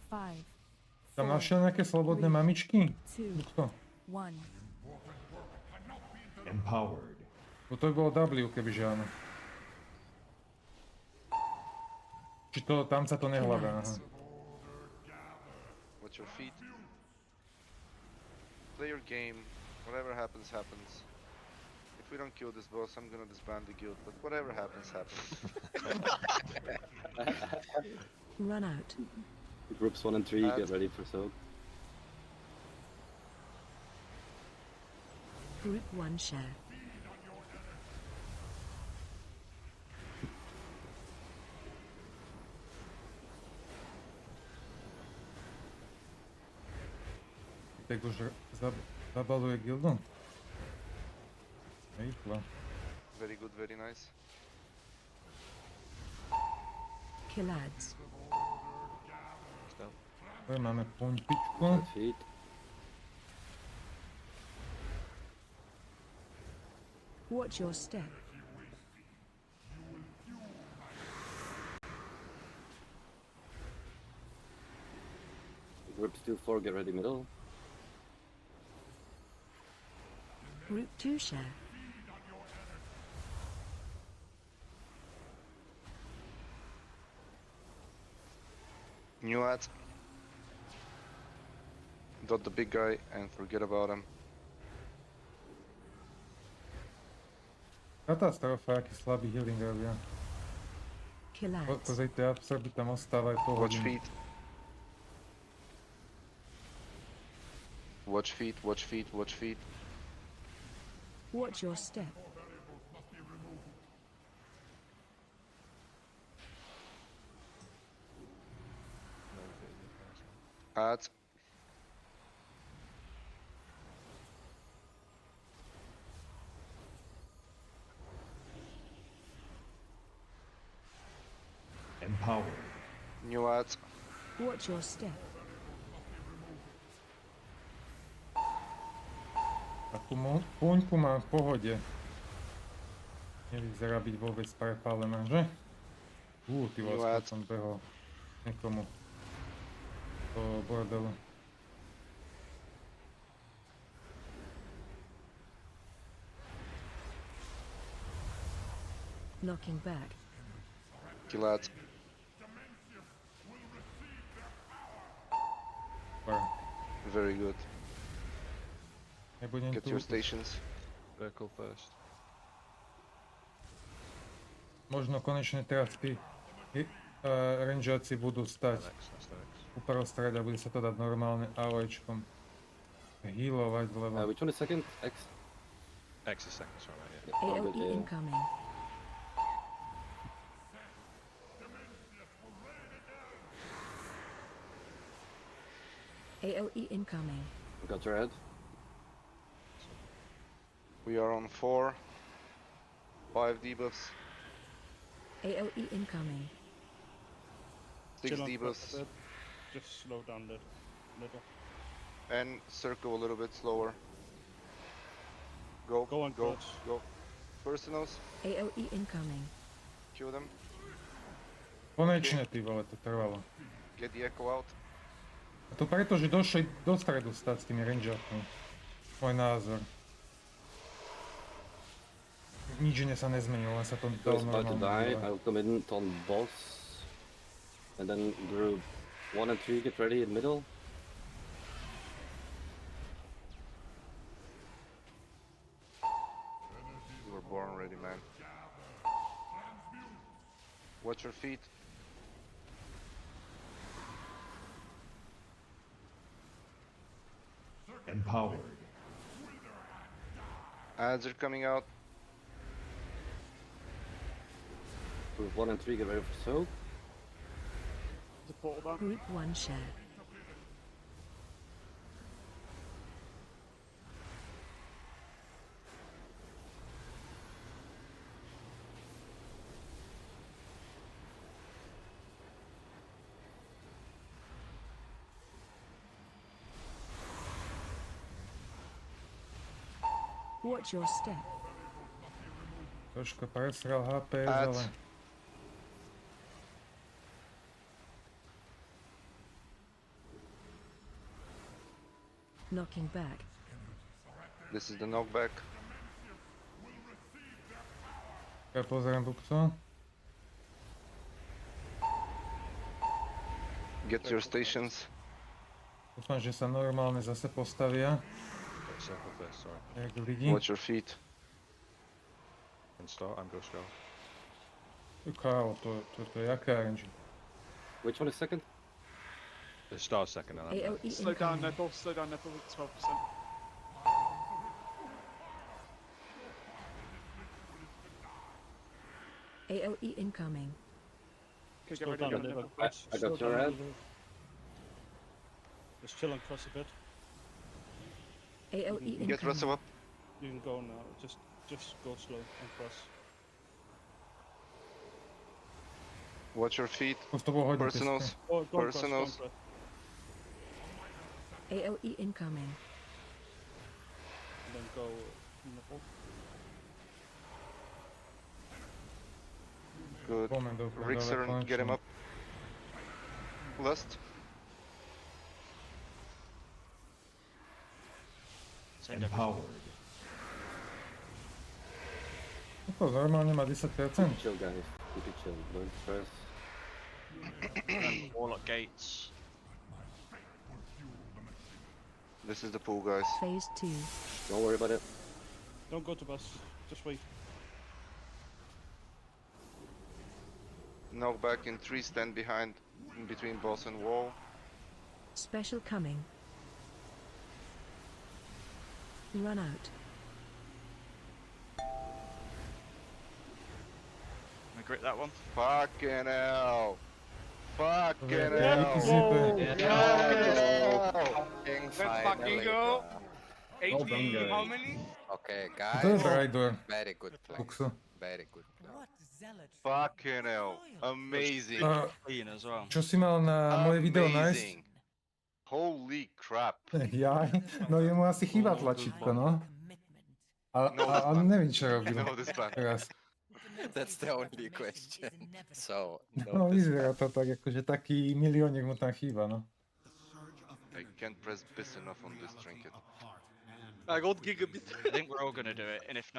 5, Tam 4, našiel nejaké slobodné mamičky? 2, Kto? 1. Empowered. Bo to by bolo W, kebyže áno. Či to, tam sa to nehľadá, aha. Watch your feet. Play your game. Whatever happens, happens. If we don't kill this boss, I'm gonna disband the guild, but whatever happens, happens. Run out. Groups 1 and 3, get ready for soak. Group 1 share. Tak už zabaluje gildu. Rýchlo. Very good, very nice. Kill ads. Máme pompičku. Dead feet. Watch your step. Groups 2, 4, get ready middle. Group 2 share. New ads. Dot the big guy and forget about him. Katastrofa, aký slabý healing robia. Kill ads. Pozrite, absorby tam ostávajú po Watch hodinu. feet. Watch feet, watch feet, watch feet. Watch your step. Ads. Empowered. New ads. Watch your step. Takú poňku mám v pohode. Nevyzerá byť vôbec prepálená, že? Ty vlastne som behol niekomu do bordelu. Knocking back. Kill ads. Very good. Nebudem Get tu... your stations. Circle first. Možno konečne teraz tí rangeáci budú stať That's next. uprostred a bude sa to dať normálne AOEčkom healovať, lebo... Which one is second? X? X is second, sorry, mate, yeah. Oh, AOE good, yeah. incoming. AOE incoming. Got your head. We are on 4. 5 debuffs. AOE incoming. 6 Chill on debuffs. top, just slow down a little. And circle a little bit slower. Go, Go on, go, Coach. go. Personals, AOE incoming. kill them. Konečne, ty vole, to trvalo. Get the echo out. A to preto, že došli do stredu stať s tými rangeátmi. Môj názor. Nič sa nezmenilo, len sa to Who dalo is about to die? normálne. I'll come in on boss. And then group 1 and 3, get ready in middle. You were born ready, man. Watch your feet. Empowered. Ads are coming out. Group 1 and 3, get ready for soak. The portal down. Group 1 share. Watch your step. Troška presral HP, Ads. ale... Knocking back. This is the knockback. Ja pozerám bukto. Get your stations. Dúfam, že sa normálne zase postavia. Get circle first, sorry. Jak lidi. Watch your feet. Can start, I'm go scout. Kámo, to je jaké RNG? Which one is second? The star second and I'm AOE Slow down, incoming. Nipple. Slow down, Nipple. 12%. AOE incoming. Okay, get Slow ready down to a go little. Nipple. Cross. I Slow got your down a ad. little. Just chill and cross a bit. AOE Get Russell incoming. up. You can go now. Just go slow and cross. Watch your feet. Už to bolo hodne Personals. testé. Go and cross. Go and Personals. cross. AOE incoming. And then go Nipple. Good. Moment, dobre, Rixer, konečne. get him up. Lust. Empowered. Ako, normálne má 10%. Chill, guys. Keep it chill. Don't stress. Warlock gates. This is the pool, guys. Phase 2. Don't worry about it. Don't go to bus. Just wait. Knockback in 3, stand behind, in between boss and wall. Special coming. Run out. I grit that one. Fucking hell. Fucking Yeah, hell. easy, bro. Fucking hell. Let's fucking go. Well done, HP, guys. how many? Okay, To je guys. Raidor. Very good play. Bukso. Very good play. Fucking hell. Amazing. Clean as well. Čo si mal na moje video nájsť? Amazing. Holy crap. Jaj, no jemu asi chýba tlačítko, no. A neviem, čo robil No, this plan. teraz. That's the only question. So, No vyzerá to tak, akože taký miliónik mu tam chýba, no. I can't press bis enough on this trinket. I think we're all gonna do it, and if not,